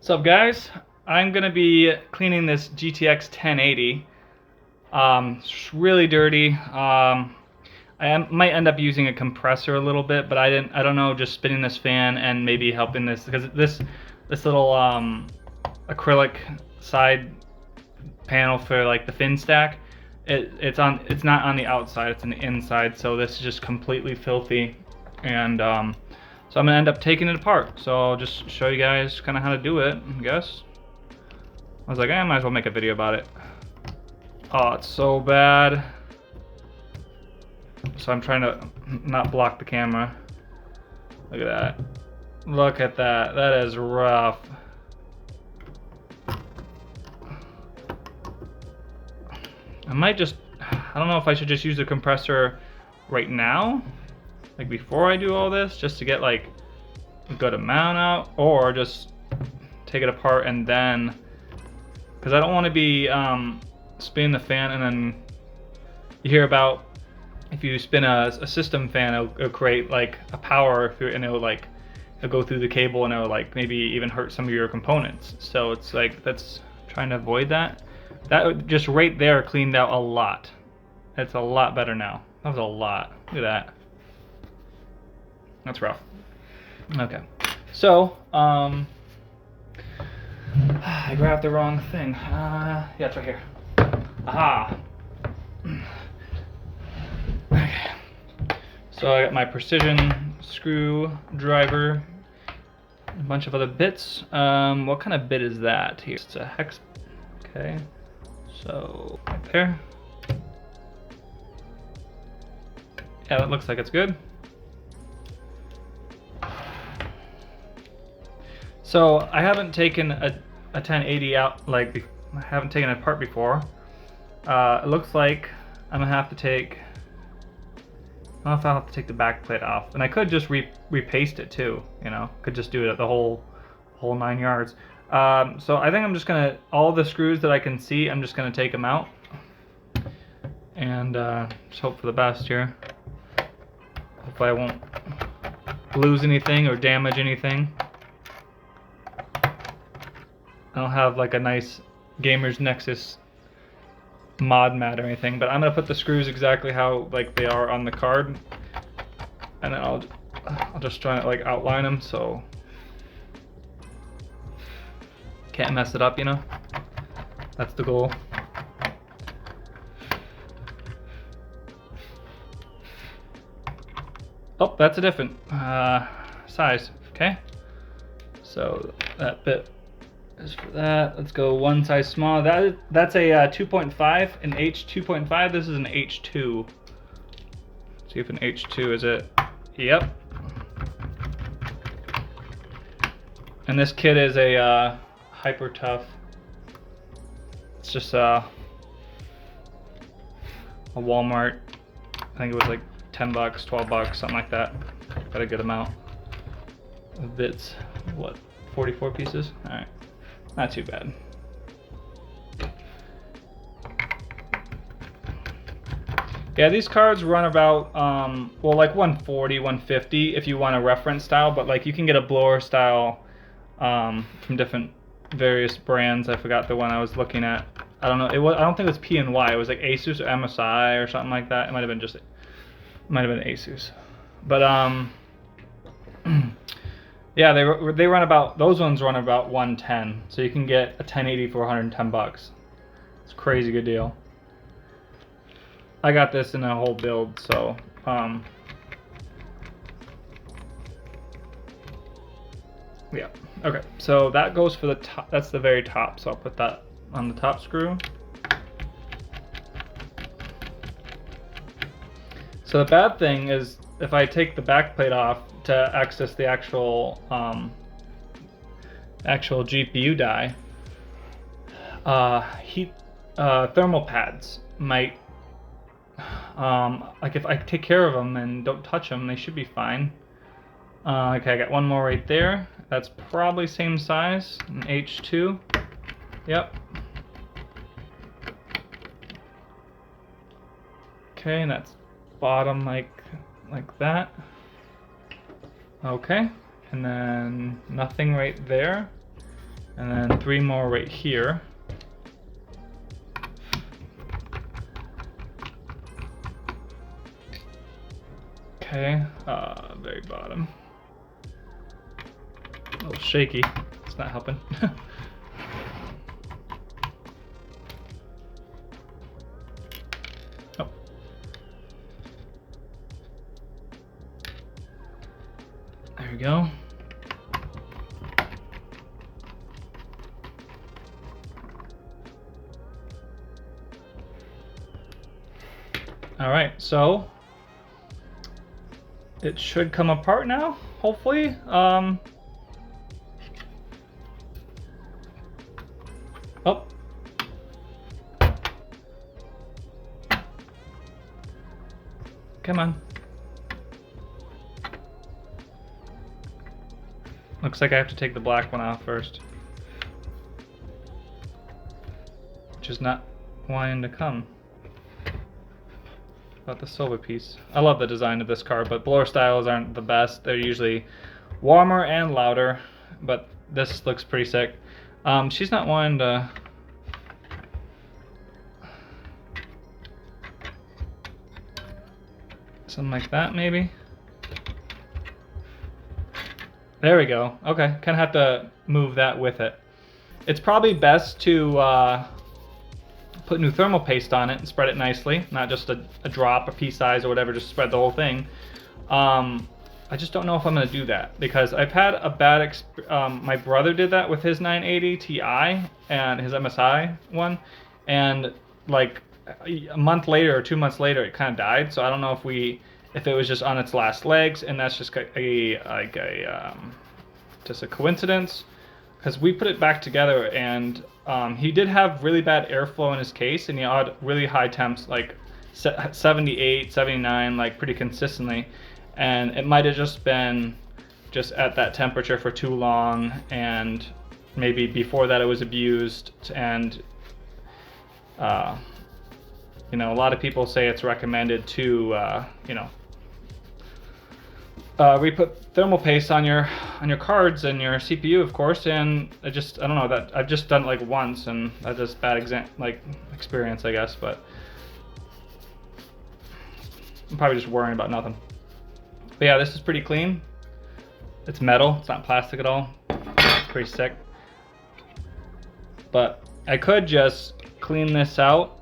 What's up, guys? I'm gonna be cleaning this GTX 1080. It's really dirty. Might end up using a compressor a little bit, but I don't know. Just spinning this fan and maybe helping this because this little acrylic side panel for like the fin stack. It's not on the outside. It's on the inside. So this is just completely filthy, and so I'm gonna end up taking it apart. So I'll just show you guys kind of how to do it, I guess. I was like, I might as well make a video about it. Oh, it's so bad. So I'm trying to not block the camera. Look at that. Look at that. That is rough. I don't know if I should just use the compressor right now, like before I do all this, just to get like a good amount out, or just take it apart and then, because I don't want to be spinning the fan and then you hear about if you spin a system fan, it'll create like a power and it'll go through the cable and it'll like maybe even hurt some of your components. So it's like, that's trying to avoid that. That just right there cleaned out a lot. It's a lot better now. That was a lot. Look at that. That's rough. Okay. So, I grabbed the wrong thing. Yeah, it's right here. Aha. Okay. So I got my precision screwdriver, a bunch of other bits. What kind of bit is that here? It's a hex. Okay. So right there. Yeah, that looks like it's good. So I haven't taken a 1080 out, like I haven't taken it apart before. It looks like I'm gonna have to take, I don't know if I'll have to take the back plate off. And I could just repaste it too, you know, could just do it the whole 9 yards. So I think I'm just gonna, all the screws that I can see, I'm just gonna take them out. And just hope for the best here. Hopefully I won't lose anything or damage anything. I don't have like a nice Gamer's Nexus mod mat or anything, but I'm gonna put the screws exactly how like they are on the card, and then I'll just try to like outline them so can't mess it up, you know. That's the goal. Oh, that's a different size. Okay, so that bit is for that. Let's go one size smaller. That's a 2.5, an H2.5. This is an H2. See if an H2 is it. Yep. And this kit is a hyper tough. It's just a Walmart. I think it was like 10 bucks, 12 bucks, something like that. Got a good amount of bits. What, 44 pieces? All right. Not too bad. Yeah, these cards run about, well, like 140, 150 if you want a reference style, but like you can get a blower style from different various brands. I forgot the one I was looking at. I don't know. I don't think it was P&Y. It was like Asus or MSI or something like that. It might have been Asus. But yeah, they run about, those ones run about 110, so you can get a 1080 for 110 bucks. It's a crazy good deal. I got this in a whole build, so yeah. Okay, so that goes for the top. That's the very top, so I'll put that on the top screw. So the bad thing is if I take the back plate off to access the actual GPU die, thermal pads might, like if I take care of them and don't touch them, they should be fine. Okay, I got one more right there. That's probably same size, an H2. Yep. Okay, and that's bottom like that. Okay, and then nothing right there. and then 3 more right here. Okay, very bottom. A little shaky, it's not helping. Oh. There we go. All right, so it should come apart now, hopefully. Oh. Come on. Looks like I have to take the black one off first, which is not wanting to come. About the silver piece. I love the design of this car, but blower styles aren't the best. They're usually warmer and louder, but this looks pretty sick. She's not wanting to... Something like that, maybe? There we go. Okay, kind of have to move that with it. It's probably best to put new thermal paste on it and spread it nicely, not just a drop, a pea size or whatever, just spread the whole thing. I just don't know if I'm going to do that because I've had a bad my brother did that with his 980 Ti and his MSI one, and like a month later or 2 months later it kind of died. So I don't know if it was just on its last legs, and that's just just a coincidence, because we put it back together and he did have really bad airflow in his case, and he had really high temps, like 78, 79, like pretty consistently, and it might have just been just at that temperature for too long, and maybe before that it was abused. And you know, a lot of people say it's recommended to you know, re-put thermal paste on your cards and your CPU, of course. And I don't know, that I've just done it like once, and that's just bad experience, I guess. But I'm probably just worrying about nothing. But yeah, this is pretty clean. It's metal, it's not plastic at all. It's pretty sick. But I could just clean this out,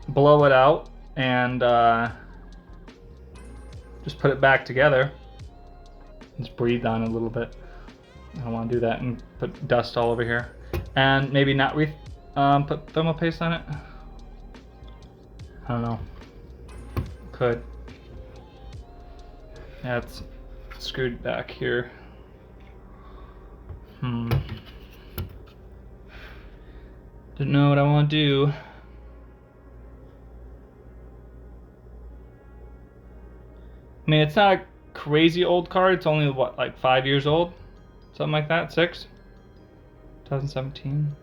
blow it out, and just put it back together. Just breathe on it a little bit. I don't want to do that and put dust all over here. And maybe not put thermal paste on it. I don't know. Could. Yeah, it's screwed back here. Didn't know what I want to do. I mean, it's not a crazy old car. It's only, what, like 5 years old? Something like that? 6? 2017?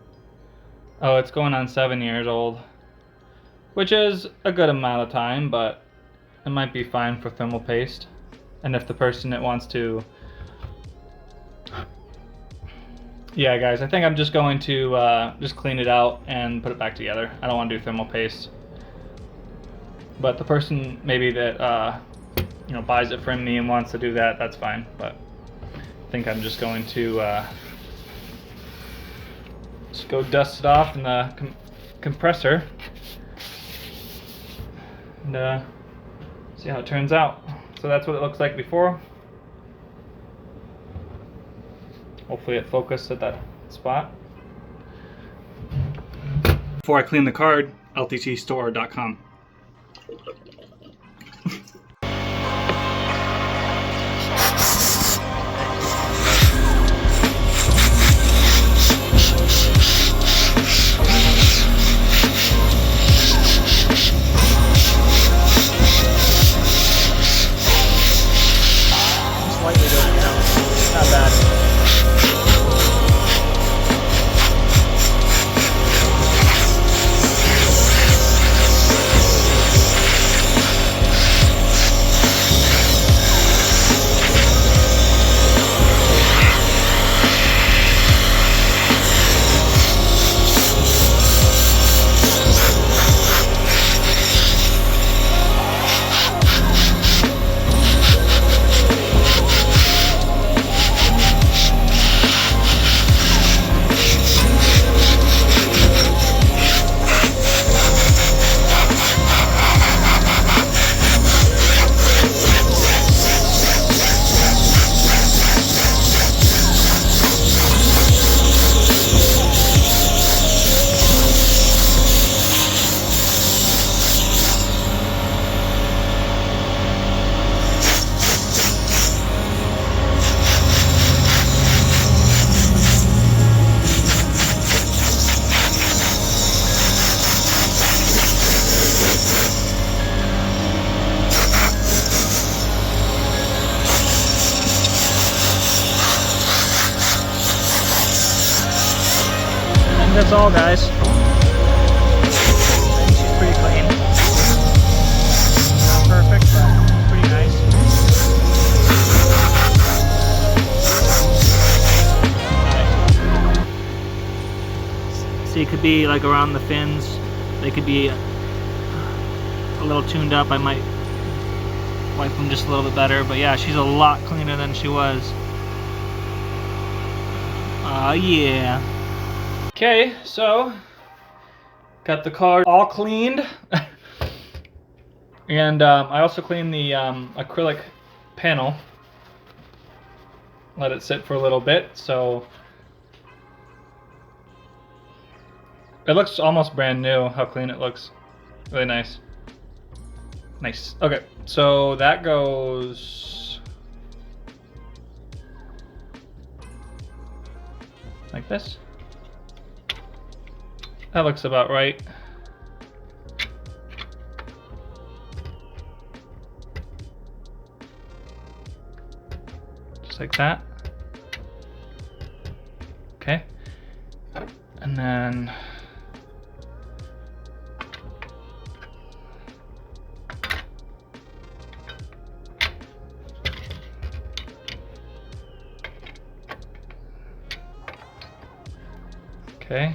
Oh, it's going on 7 years old. Which is a good amount of time, but it might be fine for thermal paste. And if the person that wants to... Yeah, guys, I think I'm just going to just clean it out and put it back together. I don't want to do thermal paste. But the person maybe that... you know, buys it from me and wants to do that, that's fine. But I think I'm just going to just go dust it off in the compressor and see how it turns out. So that's what it looks like before. Hopefully it focused at that spot. Before I clean the card, lttstore.com. that's all, guys. I think she's pretty clean. Not perfect, but pretty nice. See, it could be like around the fins. They could be a little tuned up. I might wipe them just a little bit better, but yeah, she's a lot cleaner than she was. Yeah. Okay, so got the car all cleaned. And I also cleaned the acrylic panel. Let it sit for a little bit, so it looks almost brand new, how clean it looks. Really nice. Nice. Okay, so that goes like this. That looks about right. Just like that. Okay. And then okay.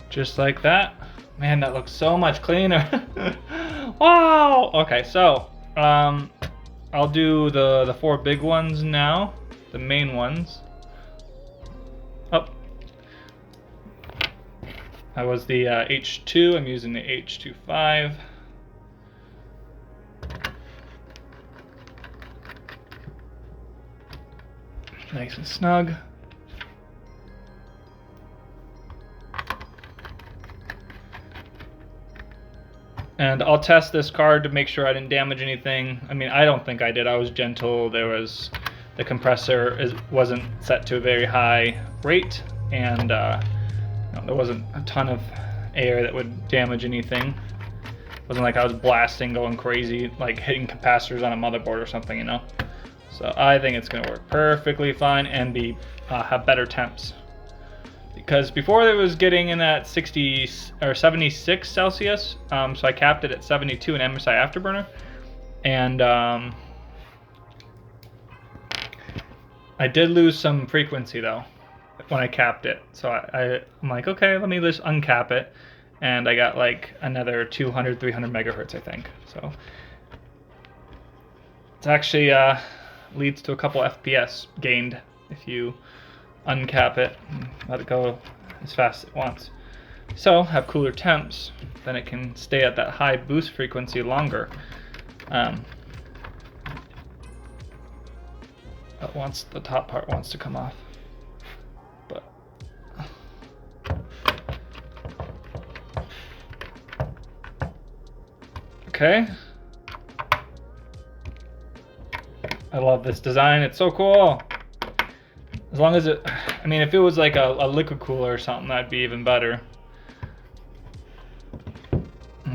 Just like that. Man, that looks so much cleaner. Wow. Okay, so I'll do the 4 big ones now, the main ones. Oh, that was the H2. I'm using the H25. Nice and snug. And I'll test this card to make sure I didn't damage anything. I mean, I don't think I did. I was gentle. There was the compressor wasn't set to a very high rate, and there wasn't a ton of air that would damage anything. It wasn't like I was blasting, going crazy, like hitting capacitors on a motherboard or something, you know. So I think it's going to work perfectly fine and be have better temps. Because before it was getting in at 60 or 76 Celsius, so I capped it at 72 in MSI Afterburner, and I did lose some frequency though when I capped it. So I'm like, okay, let me just uncap it, and I got like another 200, 300 megahertz, I think. So it's actually leads to a couple FPS gained if you uncap it and let it go as fast as it wants. So have cooler temps, then it can stay at that high boost frequency longer. But once the top part wants to come off. But okay. I love this design, it's so cool. As long as it, I mean, if it was like a liquid cooler or something, that'd be even better.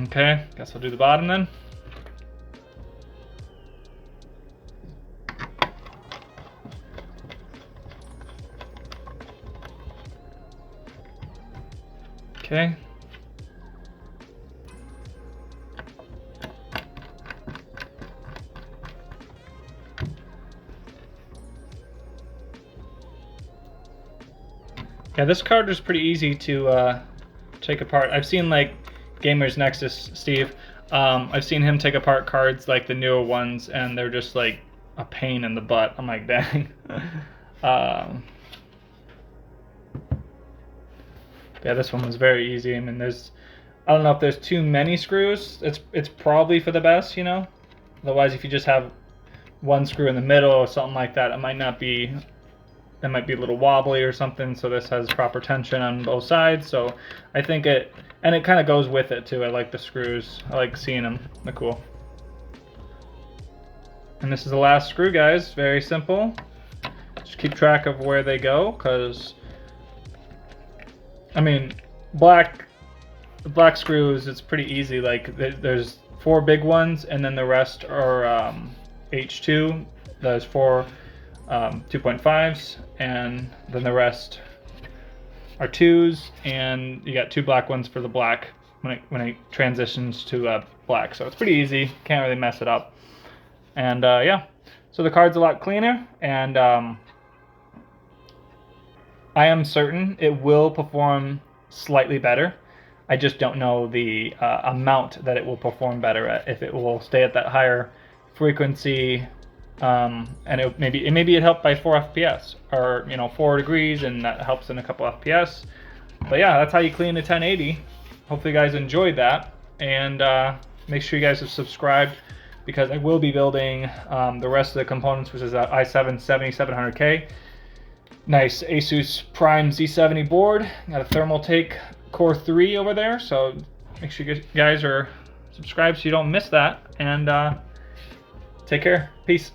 Okay, guess I'll do the bottom then. Okay. Yeah, this card is pretty easy to take apart. I've seen like Gamers Nexus Steve. I've seen him take apart cards like the newer ones, and they're just like a pain in the butt. I'm like, dang. Yeah, this one was very easy. I mean, I don't know if there's too many screws. It's probably for the best, you know. Otherwise, if you just have one screw in the middle or something like that, it might not be. It might be a little wobbly or something, so this has proper tension on both sides. So I think it kind of goes with it too. I like the screws. I like seeing them. They're cool. And this is the last screw, guys. Very simple. Just keep track of where they go, because I mean, black the black screws, it's pretty easy. Like there's 4 big ones, and then the rest are H2. There's 4 2.5s, and then the rest are 2s, and you got 2 black ones for the black when it transitions to black. So it's pretty easy. Can't really mess it up. And yeah, so the card's a lot cleaner, and I am certain it will perform slightly better. I just don't know the amount that it will perform better at. If it will stay at that higher frequency, and maybe it helped by 4 FPS, or 4 degrees, and that helps in a couple FPS. But yeah, that's how you clean the 1080. Hopefully you guys enjoyed that, and make sure you guys are subscribed, because I will be building the rest of the components, which is that i7 7700K. Nice Asus Prime Z70 board. Got a Thermaltake Core 3 over there, so make sure you guys are subscribed so you don't miss that. And take care. Peace.